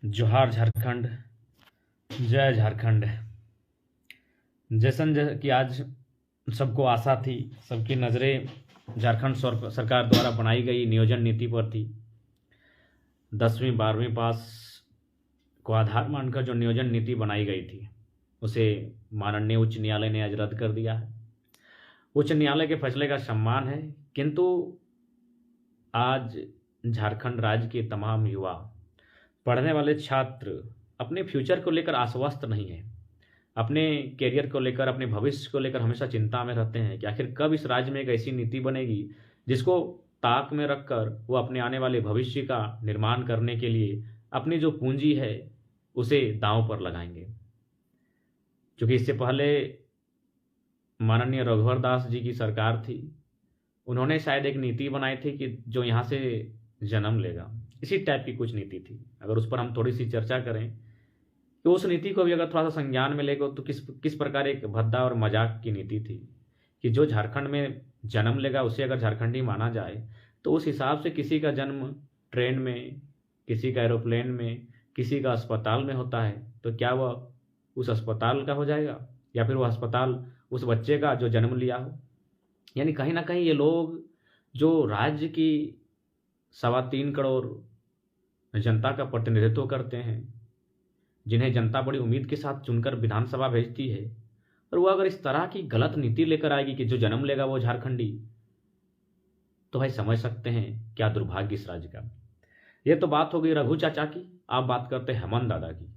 जोहार झारखंड। जय झारखंड। कि आज सबको आशा थी, सबकी नज़रें झारखंड सरकार द्वारा बनाई गई नियोजन नीति पर थी। 10वीं 12वीं पास को आधार मानकर जो नियोजन नीति बनाई गई थी उसे माननीय उच्च न्यायालय ने आज रद्द कर दिया है। उच्च न्यायालय के फैसले का सम्मान है, किंतु आज झारखंड राज्य के तमाम युवा, पढ़ने वाले छात्र अपने फ्यूचर को लेकर आश्वस्त नहीं है। अपने कैरियर को लेकर, अपने भविष्य को लेकर हमेशा चिंता में रहते हैं कि आखिर कब इस राज्य में एक ऐसी नीति बनेगी जिसको ताक में रखकर वो अपने आने वाले भविष्य का निर्माण करने के लिए अपनी जो पूंजी है उसे दांव पर लगाएंगे। क्योंकि इससे पहले माननीय रघुवर दास जी की सरकार थी, उन्होंने शायद एक नीति बनाई थी कि जो यहाँ से जन्म लेगा, इसी टाइप की कुछ नीति थी। अगर उस पर हम थोड़ी सी चर्चा करें तो उस नीति को भी अगर थोड़ा सा संज्ञान में लेगा तो किस प्रकार एक भद्दा और मजाक की नीति थी कि जो झारखंड में जन्म लेगा उसे अगर झारखंडी माना जाए तो उस हिसाब से किसी का जन्म ट्रेन में, किसी का एरोप्लेन में, किसी का अस्पताल में होता है तो क्या वह उस अस्पताल का हो जाएगा या फिर वह अस्पताल उस बच्चे का जो जन्म लिया हो। यानी कहीं ना कहीं ये लोग जो राज्य की 3.25 करोड़ जनता का प्रतिनिधित्व करते हैं, जिन्हें जनता बड़ी उम्मीद के साथ चुनकर विधानसभा भेजती है, और वो अगर इस तरह की गलत नीति लेकर आएगी कि जो जन्म लेगा वो झारखंडी, तो भाई समझ सकते हैं क्या दुर्भाग्य इस राज्य का। ये तो बात हो गई रघु चाचा की। आप बात करते हैं हेमंत दादा की।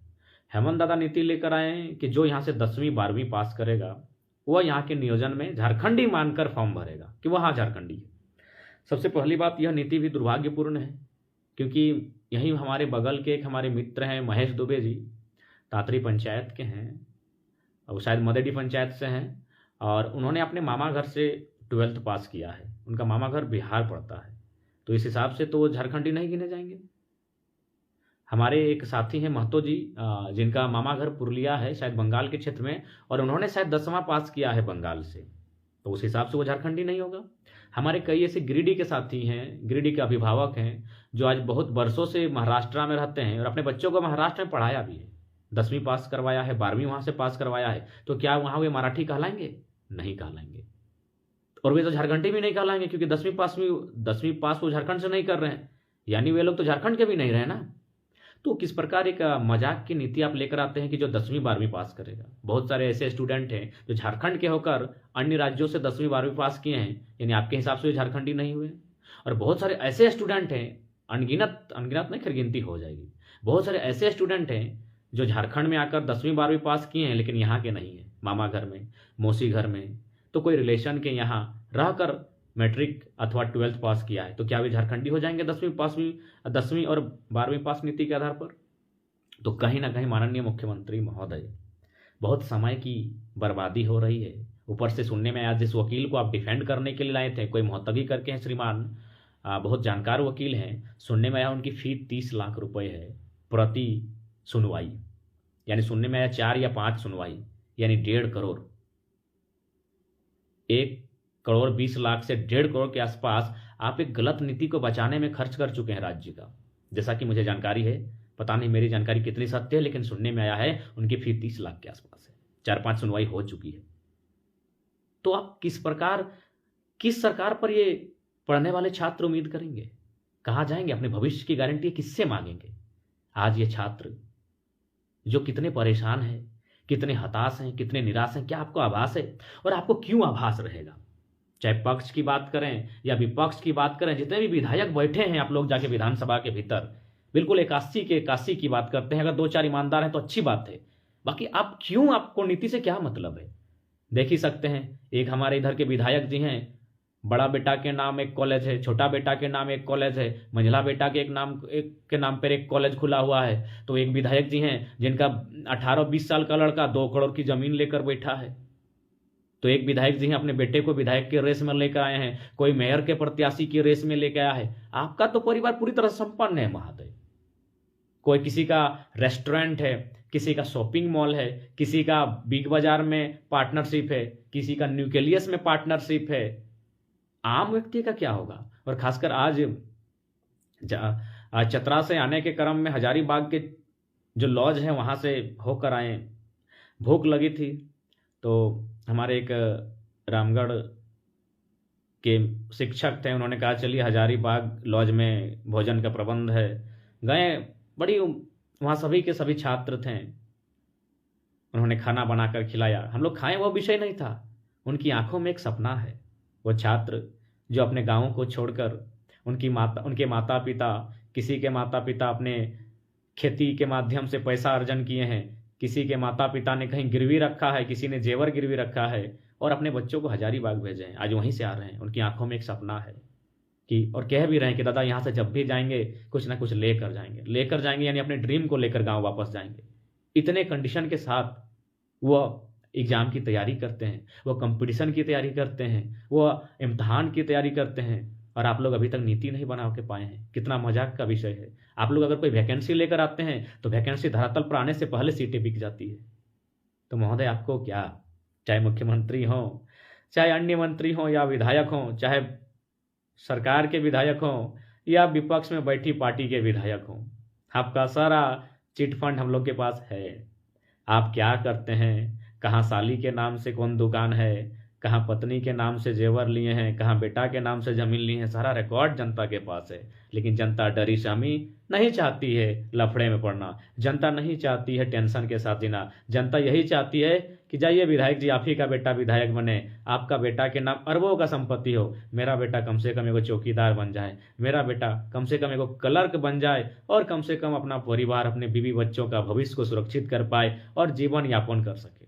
हेमंत दादा नीति लेकर आए हैं कि जो यहाँ से 10वीं 12वीं पास करेगा वह यहाँ के नियोजन में झारखंडी मानकर फॉर्म भरेगा कि वह हाँ झारखंडी है। सबसे पहली बात, यह नीति भी दुर्भाग्यपूर्ण है, क्योंकि यहीं हमारे बगल के एक हमारे मित्र हैं महेश दुबे जी, तातरी पंचायत के हैं, वो शायद मदेडी पंचायत से हैं, और उन्होंने अपने मामा घर से 12th पास किया है। उनका मामा घर बिहार पड़ता है, तो इस हिसाब से तो वो झारखंडी नहीं गिने जाएंगे। हमारे एक साथी हैं महतो जी, जिनका मामा घर पुरुलिया है, शायद बंगाल के क्षेत्र में, और उन्होंने शायद 10वां पास किया है बंगाल से, तो उस हिसाब से वो झारखंडी नहीं होगा। हमारे कई ऐसे गिरिडीह के साथी हैं, गिरिडीह के अभिभावक हैं, जो आज बहुत वर्षों से महाराष्ट्र में रहते हैं और अपने बच्चों को महाराष्ट्र में पढ़ाया भी है, 10वीं पास करवाया है, 12वीं वहाँ से पास करवाया है, तो क्या वहाँ वे मराठी कहलाएंगे? नहीं कहलाएंगे। और वे तो झारखंडी भी नहीं कहलाएंगे, क्योंकि 10वीं पास वो झारखंड से नहीं कर रहे हैं, यानी वे लोग तो झारखंड के भी नहीं रहे ना। तो किस प्रकार एक मजाक की नीति आप लेकर आते हैं कि जो 10वीं 12वीं पास करेगा। बहुत सारे ऐसे स्टूडेंट हैं जो झारखंड के होकर अन्य राज्यों से 10वीं 12वीं पास किए हैं, यानी आपके हिसाब से झारखंडी नहीं हुए। और बहुत सारे ऐसे स्टूडेंट हैं, अनगिनत नहीं, खैर गिनती हो जाएगी, बहुत सारे ऐसे स्टूडेंट हैं जो झारखंड में आकर 10वीं 12वीं पास किए हैं लेकिन यहाँ के नहीं हैं, मामा घर में, मौसी घर में, तो कोई रिलेशन के यहाँ रहकर मैट्रिक अथवा 12th पास किया है, तो क्या वे झारखंडी हो जाएंगे 10वीं और 12वीं पास नीति के आधार पर? तो कहीं ना कहीं माननीय मुख्यमंत्री महोदय, बहुत समय की बर्बादी हो रही है। ऊपर से सुनने में आया जिस वकील को आप डिफेंड करने के लिए लाए थे, कोई मोहतगी करके हैं श्रीमान, बहुत जानकार वकील हैं, सुनने में आया उनकी फीस 30 लाख रुपए है प्रति सुनवाई, यानी सुनने में आया 4 या 5 सुनवाई, यानी 1.5 करोड़, 1 करोड़ 20 लाख से 1.5 करोड़ के आसपास आप एक गलत नीति को बचाने में खर्च कर चुके हैं राज्य का। जैसा कि मुझे जानकारी है, पता नहीं मेरी जानकारी कितनी सत्य है, लेकिन सुनने में आया है उनकी फीस 30 लाख के आसपास है, 4-5 सुनवाई हो चुकी है। तो आप किस सरकार पर ये पढ़ने वाले छात्र उम्मीद करेंगे? कहाँ जाएंगे? अपने भविष्य की गारंटी किससे मांगेंगे? आज ये छात्र जो कितने परेशान हैं, कितने हताश हैं, कितने निराश हैं, क्या आपको आभास है? और आपको क्यों आभास रहेगा? चाहे पक्ष की बात करें या विपक्ष की बात करें, जितने भी विधायक बैठे हैं आप लोग जाके विधानसभा के भीतर, बिल्कुल 81 की बात करते हैं। अगर 2-4 ईमानदार हैं तो अच्छी बात है, बाकी आप क्यों, आपको नीति से क्या मतलब है? देख ही सकते हैं, एक हमारे इधर के विधायक जी हैं, बड़ा बेटा के नाम एक कॉलेज है, छोटा बेटा के नाम एक कॉलेज है, मंझला बेटा के एक नाम पर एक कॉलेज खुला हुआ है। तो एक विधायक जी हैं जिनका 18-20 साल का लड़का 2 करोड़ की जमीन लेकर बैठा है। तो एक विधायक जी हैं अपने बेटे को विधायक के रेस में लेकर आए हैं, कोई मेयर के प्रत्याशी की रेस में लेकर आया है। आपका तो परिवार पूरी तरह संपन्न है महोदय। कोई किसी का रेस्टोरेंट है, किसी का शॉपिंग मॉल है, किसी का बिग बाजार में पार्टनरशिप है, किसी का न्यूक्लियस में पार्टनरशिप है। आम व्यक्ति का क्या होगा? और खासकर आज चतरा से आने के क्रम में हजारीबाग के जो लॉज है वहाँ से होकर आए। भूख लगी थी तो हमारे एक रामगढ़ के शिक्षक थे, उन्होंने कहा चलिए हजारीबाग लॉज में भोजन का प्रबंध है। गए, बड़ी वहाँ सभी के सभी छात्र थे, उन्होंने खाना बनाकर खिलाया। हम लोग खाएं वो विषय नहीं था, उनकी आंखों में एक सपना है। वो छात्र जो अपने गाँव को छोड़कर, उनके माता पिता, किसी के माता पिता अपने खेती के माध्यम से पैसा अर्जन किए हैं, किसी के माता पिता ने कहीं गिरवी रखा है, किसी ने जेवर गिरवी रखा है, और अपने बच्चों को हजारीबाग भेजे हैं। आज वहीं से आ रहे हैं, उनकी आंखों में एक सपना है कि, और कह भी रहे हैं कि दादा यहाँ से जब भी जाएंगे कुछ ना कुछ लेकर जाएंगे, यानी अपने ड्रीम को लेकर गाँव वापस जाएंगे। इतने कंडीशन के साथ वो एग्ज़ाम की तैयारी करते हैं, वो कंपटीशन की तैयारी करते हैं, वो इम्तहान की तैयारी करते हैं, और आप लोग अभी तक नीति नहीं बना के पाए हैं। कितना मजाक का विषय है। आप लोग अगर कोई वैकेंसी लेकर आते हैं तो वैकेंसी धरातल पर आने से पहले सीटें बिक जाती है। तो महोदय आपको क्या, चाहे मुख्यमंत्री हों, चाहे अन्य मंत्री हों या विधायक हों, चाहे सरकार के विधायक हों या विपक्ष में बैठी पार्टी के विधायक हों, आपका सारा चिट फंड हम लोग के पास है। आप क्या करते हैं, कहाँ साली के नाम से कौन दुकान है, कहाँ पत्नी के नाम से जेवर लिए हैं, कहाँ बेटा के नाम से जमीन ली है, सारा रिकॉर्ड जनता के पास है। लेकिन जनता डरी शामी नहीं चाहती है लफड़े में पड़ना, जनता नहीं चाहती है टेंशन के साथ जीना। जनता यही चाहती है कि जाइए विधायक जी, आप ही का बेटा विधायक बने, आपका बेटा के नाम अरबों का संपत्ति हो, मेरा बेटा कम से कम एगो चौकीदार बन जाए, मेरा बेटा कम से कम एगो क्लर्क बन जाए, और कम से कम अपना परिवार, अपने बीवी बच्चों का भविष्य को सुरक्षित कर पाए और जीवन यापन कर सके।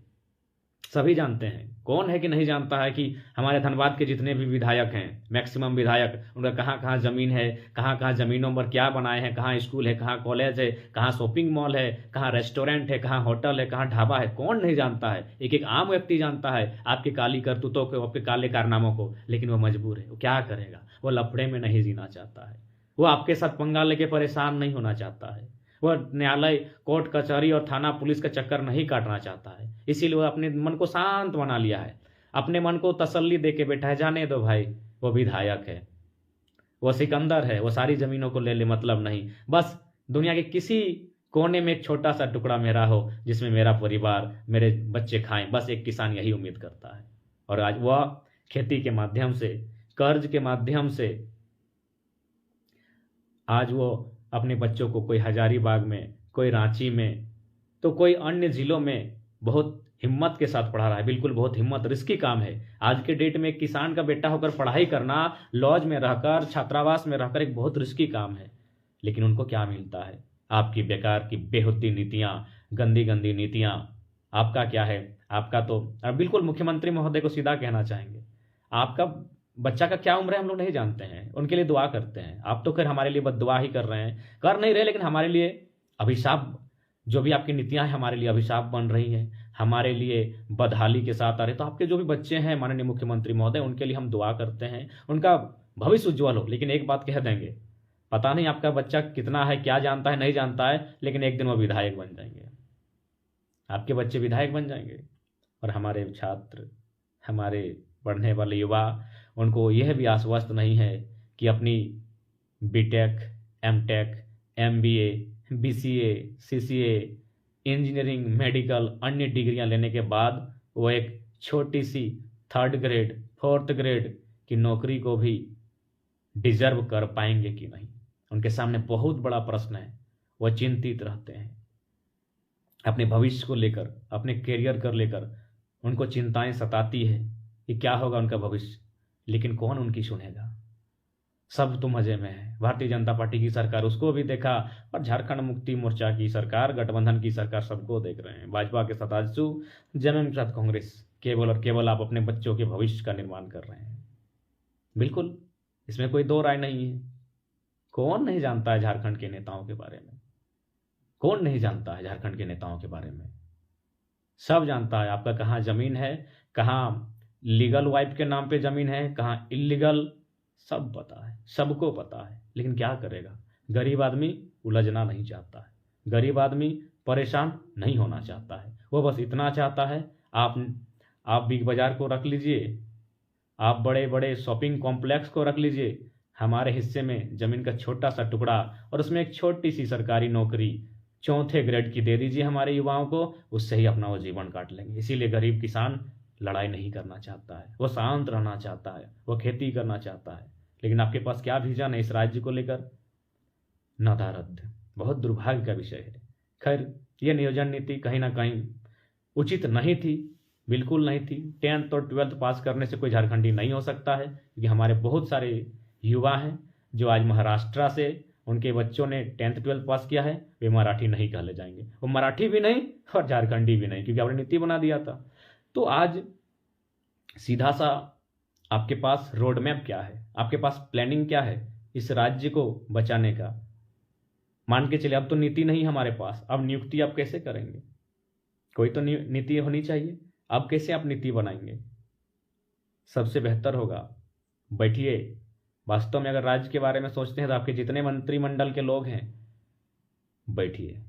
सभी जानते हैं, कौन है कि नहीं जानता है कि हमारे धनबाद के जितने भी विधायक हैं, मैक्सिमम विधायक, उनका कहाँ कहाँ ज़मीन है, कहाँ कहाँ ज़मीनों पर क्या बनाए हैं, कहाँ स्कूल है, कहाँ कॉलेज है, कहाँ शॉपिंग मॉल है, कहाँ रेस्टोरेंट है, कहाँ होटल है, कहाँ ढाबा है, कौन नहीं जानता है। एक एक आम व्यक्ति जानता है आपकी काली करतूतों को, आपके काले कारनामों को, लेकिन वो मजबूर है। वो क्या करेगा, वो लफड़े में नहीं जीना चाहता है, वो आपके साथ पंगा लेके परेशान नहीं होना चाहता है, वह न्यायालय, कोर्ट कचहरी और थाना पुलिस का चक्कर नहीं काटना चाहता है। इसीलिए वह अपने मन को शांत बना लिया है, अपने मन को तसल्ली दे के बैठा है, जाने दो भाई, वो विधायक है, वो सिकंदर है, वो सारी जमीनों को ले ले, मतलब नहीं, बस दुनिया के किसी कोने में एक छोटा सा टुकड़ा मेरा हो जिसमें मेरा परिवार, मेरे बच्चे खाएं, बस एक किसान यही उम्मीद करता है। और आज वह खेती के माध्यम से, कर्ज के माध्यम से, आज वो अपने बच्चों को कोई हजारीबाग में, कोई रांची में, तो कोई अन्य ज़िलों में बहुत हिम्मत के साथ पढ़ा रहा है। बिल्कुल बहुत हिम्मत, रिस्की काम है। आज के डेट में एक किसान का बेटा होकर पढ़ाई करना, लॉज में रहकर, छात्रावास में रहकर, एक बहुत रिस्की काम है। लेकिन उनको क्या मिलता है, आपकी बेकार की बेहुदी नीतियाँ, गंदी गंदी नीतियाँ। आपका क्या है, आपका तो बिल्कुल मुख्यमंत्री महोदय को सीधा कहना चाहेंगे, आपका बच्चा का क्या उम्र है हम लोग नहीं जानते हैं, उनके लिए दुआ करते हैं। आप तो खैर हमारे लिए बद्दुआ ही कर रहे हैं, कर नहीं रहे, लेकिन हमारे लिए अभिशाप, जो भी आपकी नीतियां हैं हमारे लिए अभिशाप बन रही हैं, हमारे लिए बदहाली के साथ आ रहे। तो आपके जो भी बच्चे हैं माननीय मुख्यमंत्री महोदय, उनके लिए हम दुआ करते हैं, उनका भविष्य उज्ज्वल हो। लेकिन एक बात कह देंगे, पता नहीं आपका बच्चा कितना है, क्या जानता है, नहीं जानता है, लेकिन एक दिन वो विधायक बन जाएंगे, आपके बच्चे विधायक बन जाएंगे। और हमारे छात्र, हमारे पढ़ने वाले युवा, उनको यह भी आश्वस्त नहीं है कि अपनी B Tech, M Tech, MBA, BCA, CCA, engineering, medical, अन्य डिग्रियां लेने के बाद वो एक छोटी सी 3rd ग्रेड, 4th ग्रेड की नौकरी को भी डिजर्व कर पाएंगे कि नहीं। उनके सामने बहुत बड़ा प्रश्न है, वो चिंतित रहते हैं अपने भविष्य को लेकर, अपने करियर को लेकर, उनको चिंताएं सताती है कि क्या होगा उनका भविष्य। लेकिन कौन उनकी सुनेगा, सब तो मजे में है। भारतीय जनता पार्टी की सरकार, उसको भी देखा, और झारखंड मुक्ति मोर्चा की सरकार, गठबंधन की सरकार, सबको देख रहे हैं। भाजपा के साथ आजसू, जमीन के साथ कांग्रेस, केवल और केवल आप अपने बच्चों के भविष्य का निर्माण कर रहे हैं। बिल्कुल, इसमें कोई दो राय नहीं है। कौन नहीं जानता है झारखंड के नेताओं के बारे में, कौन नहीं जानता है झारखंड के नेताओं के बारे में, सब जानता है। आपका कहाँ जमीन है, कहाँ लीगल वाइफ के नाम पे जमीन है, कहाँ इलीगल, सब पता है, सबको पता है। लेकिन क्या करेगा, गरीब आदमी उलझना नहीं चाहता है, गरीब आदमी परेशान नहीं होना चाहता है। वो बस इतना चाहता है, आप बिग बाजार को रख लीजिए, आप बड़े बड़े शॉपिंग कॉम्प्लेक्स को रख लीजिए, हमारे हिस्से में ज़मीन का छोटा सा टुकड़ा और उसमें एक छोटी सी सरकारी नौकरी, चौथे ग्रेड की दे दीजिए हमारे युवाओं को, उससे ही अपना वो जीवन काट लेंगे। इसीलिए गरीब किसान लड़ाई नहीं करना चाहता है, वो शांत रहना चाहता है, वो खेती करना चाहता है। लेकिन आपके पास क्या विजन है इस राज्य को लेकर? नदारद। बहुत दुर्भाग्य का विषय है। खैर, ये नियोजन नीति कहीं ना कहीं उचित नहीं थी, बिल्कुल नहीं थी। 10th और 12th पास करने से कोई झारखंडी नहीं हो सकता है, क्योंकि हमारे बहुत सारे युवा हैं जो आज महाराष्ट्र से उनके बच्चों ने 10th 12th पास किया है, वे मराठी नहीं कहले जाएंगे। वो मराठी भी नहीं और झारखंडी भी नहीं, क्योंकि आपने नीति बना दिया था। तो आज सीधा सा आपके पास रोड मैप क्या है, आपके पास प्लानिंग क्या है इस राज्य को बचाने का? मान के चले अब तो नीति नहीं हमारे पास, अब नियुक्ति आप कैसे करेंगे? कोई तो नीति होनी चाहिए। अब कैसे आप नीति बनाएंगे? सबसे बेहतर होगा बैठिए, वास्तव में अगर राज्य के बारे में सोचते हैं तो आपके जितने मंत्रिमंडल के लोग हैं, बैठिए,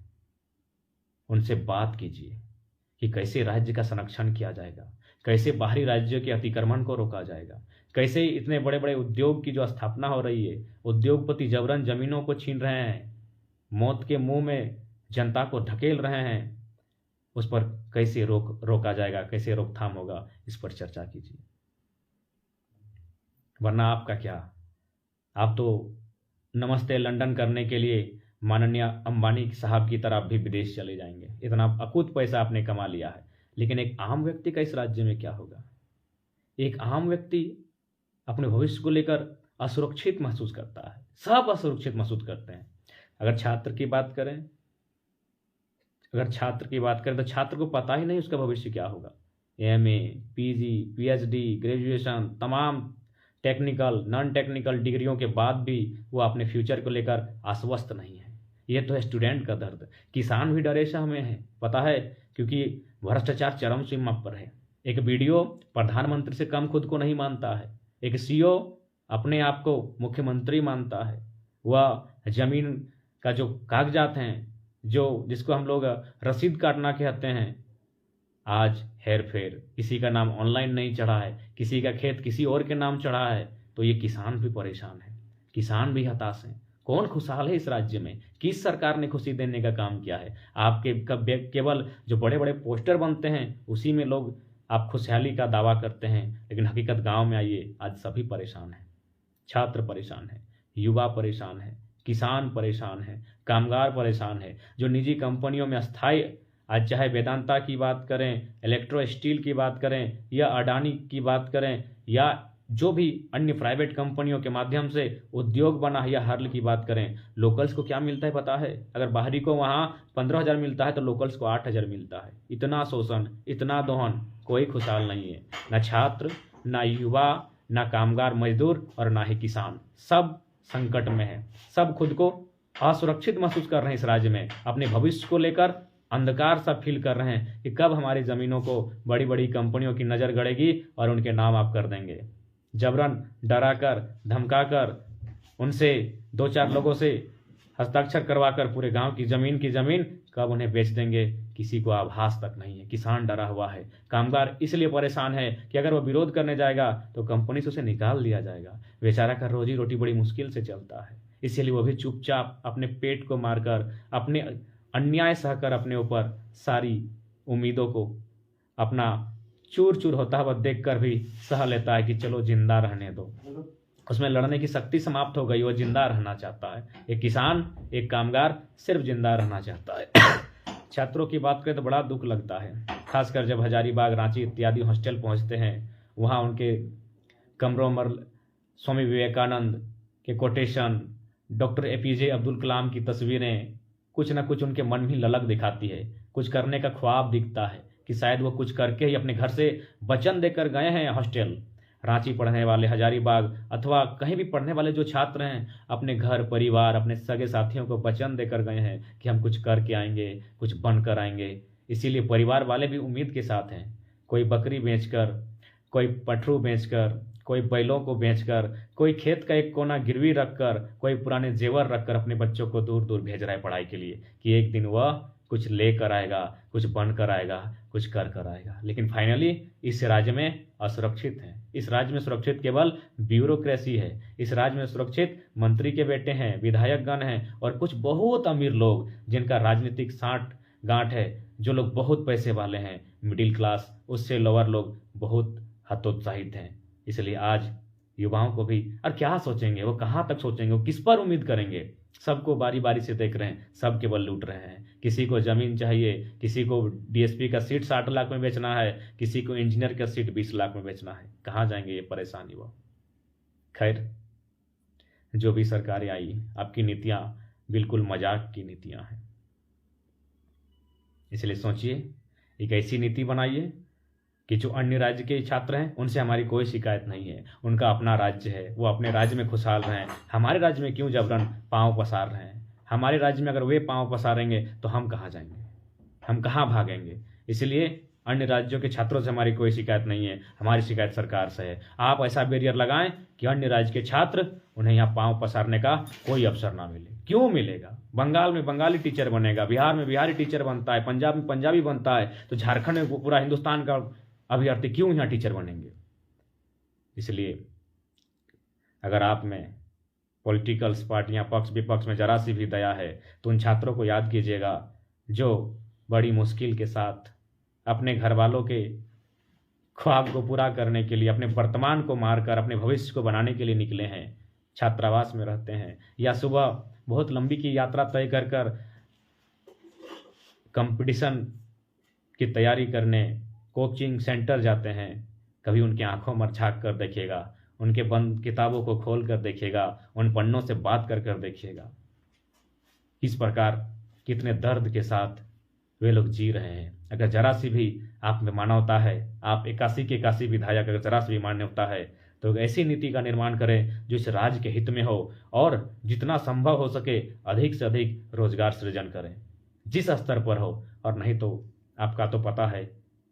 उनसे बात कीजिए कि कैसे राज्य का संरक्षण किया जाएगा, कैसे बाहरी राज्यों के अतिक्रमण को रोका जाएगा, कैसे इतने बड़े बड़े उद्योग की जो स्थापना हो रही है, उद्योगपति जबरन जमीनों को छीन रहे हैं, मौत के मुंह में जनता को धकेल रहे हैं, उस पर कैसे रोका जाएगा, कैसे रोकथाम होगा, इस पर चर्चा कीजिए। वरना आपका क्या, आप तो नमस्ते लंदन करने के लिए माननीय अंबानी साहब की तरह भी विदेश चले जाएंगे। इतना अकूत पैसा आपने कमा लिया है। लेकिन एक आम व्यक्ति का इस राज्य में क्या होगा? एक आम व्यक्ति अपने भविष्य को लेकर असुरक्षित महसूस करता है, सब असुरक्षित महसूस करते हैं। अगर छात्र की बात करें तो छात्र को पता ही नहीं उसका भविष्य क्या होगा। MA, PG, PhD, ग्रेजुएशन, तमाम टेक्निकल नॉन टेक्निकल डिग्रियों के बाद भी वो अपने फ्यूचर को लेकर आश्वस्त नहीं है। ये तो है स्टूडेंट का दर्द। किसान भी डरे शाह में है, पता है, क्योंकि भ्रष्टाचार चरम सीमा पर है। एक BDO प्रधानमंत्री से कम खुद को नहीं मानता है, एक CO अपने आप को मुख्यमंत्री मानता है। वह जमीन का जो कागजात हैं, जो जिसको हम लोग रसीद काटना कहते हैं, आज हेर फेर, किसी का नाम ऑनलाइन नहीं चढ़ा है, किसी का खेत किसी और के नाम चढ़ा है, तो ये किसान भी परेशान है, किसान भी हताश हैं। कौन खुशहाल है इस राज्य में? किस सरकार ने खुशी देने का काम किया है? आपके केवल जो बड़े बड़े पोस्टर बनते हैं उसी में लोग आप खुशहाली का दावा करते हैं, लेकिन हकीकत गांव में आइए, आज सभी परेशान हैं। छात्र परेशान है, युवा परेशान है, किसान परेशान है, कामगार परेशान है। जो निजी कंपनियों में अस्थायी, आज चाहे वेदांता की बात करें, इलेक्ट्रो स्टील की बात करें, या अडानी की बात करें, या जो भी अन्य प्राइवेट कंपनियों के माध्यम से उद्योग बना है, या हर्ल की बात करें, लोकल्स को क्या मिलता है पता है? अगर बाहरी को वहाँ 15,000 मिलता है तो लोकल्स को 8,000 मिलता है। इतना शोषण, इतना दोहन, कोई खुशहाल नहीं है। न छात्र, न युवा, न कामगार मजदूर, और ना ही किसान, सब संकट में है। सब खुद को असुरक्षित महसूस कर रहे हैं इस राज्य में, अपने भविष्य को लेकर अंधकार सा फील कर रहे हैं कि कब हमारी ज़मीनों को बड़ी बड़ी कंपनियों की नज़र गड़ेगी और उनके नाम आप कर देंगे। जबरन डरा कर, धमका कर, उनसे 2-4 लोगों से हस्ताक्षर करवाकर पूरे गांव की ज़मीन कब उन्हें बेच देंगे, किसी को आभास तक नहीं है। किसान डरा हुआ है, कामगार इसलिए परेशान है कि अगर वो विरोध करने जाएगा तो कंपनी से उसे निकाल दिया जाएगा। बेचारा का रोजी रोटी बड़ी मुश्किल से चलता है, इसीलिए वो भी चुपचाप अपने पेट को मारकर, अपने अन्याय सहकर अपने ऊपर सारी उम्मीदों को अपना चूर चूर होता हुआ देखकर भी सह लेता है कि चलो जिंदा रहने दो। उसमें लड़ने की शक्ति समाप्त हो गई, वो जिंदा रहना चाहता है। एक किसान, एक कामगार सिर्फ जिंदा रहना चाहता है। छात्रों की बात करें तो बड़ा दुख लगता है, खासकर जब हजारीबाग, रांची इत्यादि हॉस्टल पहुंचते हैं। वहाँ उनके कमरों पर स्वामी विवेकानंद के quotation, doctor APJ Abdul Kalam की तस्वीरें, कुछ ना कुछ उनके मन में ललक दिखाती है। कुछ करने का ख्वाब दिखता है कि शायद वो कुछ करके ही अपने घर से वचन देकर गए हैं हॉस्टल। रांची पढ़ने वाले, हजारीबाग अथवा कहीं भी पढ़ने वाले जो छात्र हैं, अपने घर परिवार, अपने सगे साथियों को वचन देकर गए हैं कि हम कुछ करके आएंगे, कुछ बन कर आएंगे। इसीलिए परिवार वाले भी उम्मीद के साथ हैं। कोई बकरी बेचकर, कोई पटरू बेचकर, कोई बैलों को बेचकर, कोई खेत का एक कोना गिरवी रखकर, कोई पुराने जेवर रखकर अपने बच्चों को दूर दूर भेज रहा है पढ़ाई के लिए, कि एक दिन वह कुछ लेकर आएगा, कुछ बन कर आएगा, कुछ कर कर आएगा, लेकिन फाइनली इस राज्य में असुरक्षित है। इस राज्य में सुरक्षित केवल ब्यूरोक्रेसी है। इस राज्य में सुरक्षित मंत्री के बेटे हैं, विधायकगण हैं और कुछ बहुत अमीर लोग जिनका राजनीतिक साठ गांठ है, जो लोग बहुत पैसे वाले हैं। मिडिल क्लास उससे लोअर लोग बहुत हतोत्साहित हैं। इसलिए आज युवाओं को भी और क्या सोचेंगे, वो कहाँ तक सोचेंगे, वो किस पर उम्मीद करेंगे। सबको बारी बारी से देख रहे हैं, सब केवल लूट रहे हैं। किसी को जमीन चाहिए, किसी को डीएसपी का सीट 60 लाख में बेचना है, किसी को इंजीनियर का सीट 20 लाख में बेचना है। कहाँ जाएंगे ये परेशानी वो। खैर, जो भी सरकारें आई, आपकी नीतियां बिल्कुल मजाक की नीतियां हैं। इसलिए सोचिए, एक ऐसी नीति बनाइए कि जो अन्य राज्य के छात्र हैं उनसे हमारी कोई शिकायत नहीं है, उनका अपना राज्य है, वो अपने राज्य में खुशहाल रहें। हमारे राज्य में क्यों जबरन पांव पसार रहे हैं? हमारे राज्य में अगर वे पांव पसारेंगे तो हम कहाँ जाएंगे, हम कहाँ भागेंगे? इसलिए अन्य राज्यों के छात्रों से हमारी कोई शिकायत नहीं है, हमारी शिकायत सरकार से है। आप ऐसा बैरियर लगाएं कि अन्य राज्य के छात्र उन्हें यहाँ पांव पसारने का कोई अवसर ना मिले। क्यों मिलेगा? बंगाल में बंगाली टीचर बनेगा, बिहार में बिहारी टीचर बनता है, पंजाब में पंजाबी बनता है, तो झारखंड में पूरा हिंदुस्तान का अभ्यर्थी क्यों यहाँ टीचर बनेंगे? इसलिए अगर आप में पॉलिटिकल्स पार्टियां पक्ष विपक्ष में जरा सी भी दया है तो उन छात्रों को याद कीजिएगा जो बड़ी मुश्किल के साथ अपने घर वालों के ख्वाब को पूरा करने के लिए, अपने वर्तमान को मारकर अपने भविष्य को बनाने के लिए निकले हैं, छात्रावास में रहते हैं या सुबह बहुत लंबी की यात्रा तय कर कर कंपटीशन की तैयारी करने कोचिंग सेंटर जाते हैं। कभी उनकी आंखों में झांक कर देखिएगा, उनके बंद किताबों को खोल कर देखिएगा, उन पन्नों से बात कर कर देखिएगा किस प्रकार कितने दर्द के साथ वे लोग जी रहे हैं। अगर जरा सी भी आप में मानवता है, आप 81 के 81 विधायक अगर जरा सी भी मानवता है तो ऐसी नीति का निर्माण करें जो इस राज्य के हित में हो और जितना संभव हो सके अधिक से अधिक रोजगार सृजन करें जिस स्तर पर हो। और नहीं तो आपका तो पता है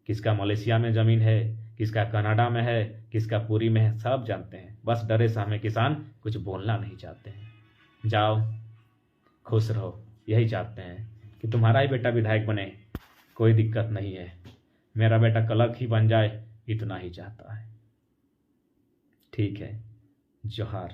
किसका मलेशिया में ज़मीन है, किसका कनाडा में है, किसका पुरी में है, सब जानते हैं। बस डरे से हमें किसान कुछ बोलना नहीं चाहते हैं। जाओ खुश रहो, यही चाहते हैं कि तुम्हारा ही बेटा विधायक बने, कोई दिक्कत नहीं है, मेरा बेटा क्लर्क ही बन जाए, इतना ही चाहता है। ठीक है, जोहार।